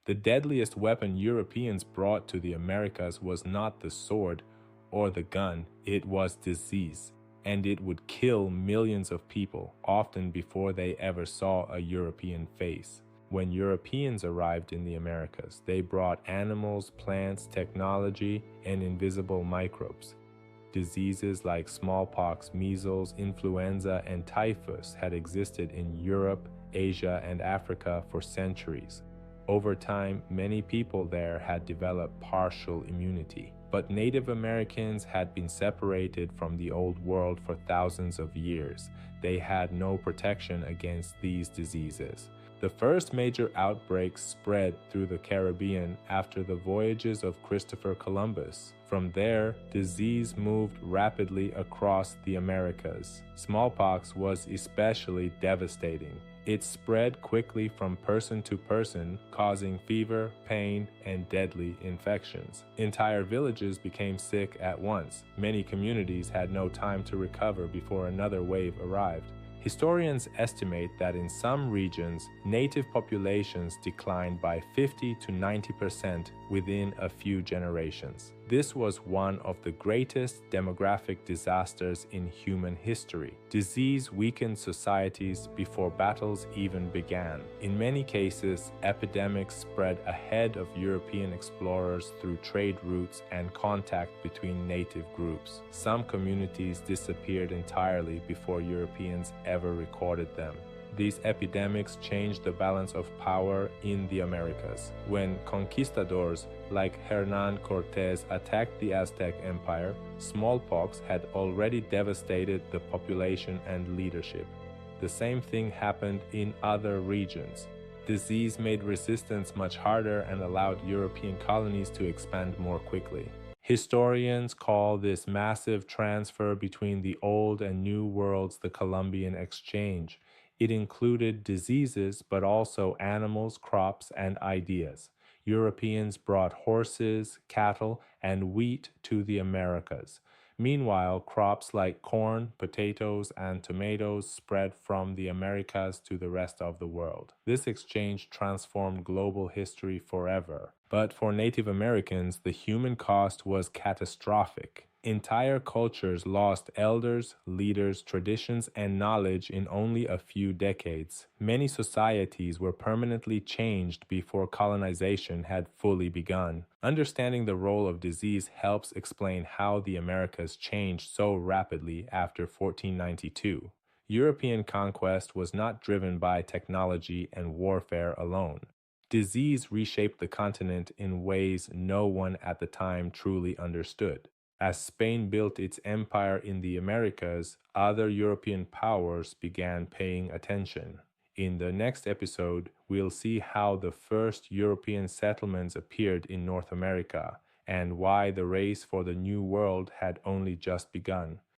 The deadliest weapon Europeans brought to the Americas was not the sword or the gun, it was disease, and it would kill millions of people, often before they ever saw a European face. When Europeans arrived in the Americas, they brought animals, plants, technology, and invisible microbes. Diseases like smallpox, measles, influenza, and typhus had existed in Europe, Asia, and Africa for centuries. Over time, many people there had developed partial immunity. But Native Americans had been separated from the Old World for thousands of years. They had no protection against these diseases. The first major outbreak spread through the Caribbean after the voyages of Christopher Columbus. From there, disease moved rapidly across the Americas. Smallpox was especially devastating. It spread quickly from person to person, causing fever, pain, and deadly infections. Entire villages became sick at once. Many communities had no time to recover before another wave arrived. Historians estimate that in some regions, native populations declined by 50 to 90% within a few generations. This was one of the greatest demographic disasters in human history. Disease weakened societies before battles even began. In many cases, epidemics spread ahead of European explorers through trade routes and contact between native groups. Some communities disappeared entirely before Europeans ever recorded them. These epidemics changed the balance of power in the Americas. When conquistadors like Hernán Cortés attacked the Aztec Empire, smallpox had already devastated the population and leadership. The same thing happened in other regions. Disease made resistance much harder and allowed European colonies to expand more quickly. Historians call this massive transfer between the Old and New Worlds the Columbian Exchange. It included diseases, but also animals, crops, and ideas. Europeans brought horses, cattle, and wheat to the Americas. Meanwhile, crops like corn, potatoes, and tomatoes spread from the Americas to the rest of the world. This exchange transformed global history forever. But for Native Americans, the human cost was catastrophic. Entire cultures lost elders, leaders, traditions, and knowledge in only a few decades. Many societies were permanently changed before colonization had fully begun. Understanding the role of disease helps explain how the Americas changed so rapidly after 1492. European conquest was not driven by technology and warfare alone. Disease reshaped the continent in ways no one at the time truly understood. As Spain built its empire in the Americas, other European powers began paying attention. In the next episode, we'll see how the first European settlements appeared in North America and why the race for the New World had only just begun.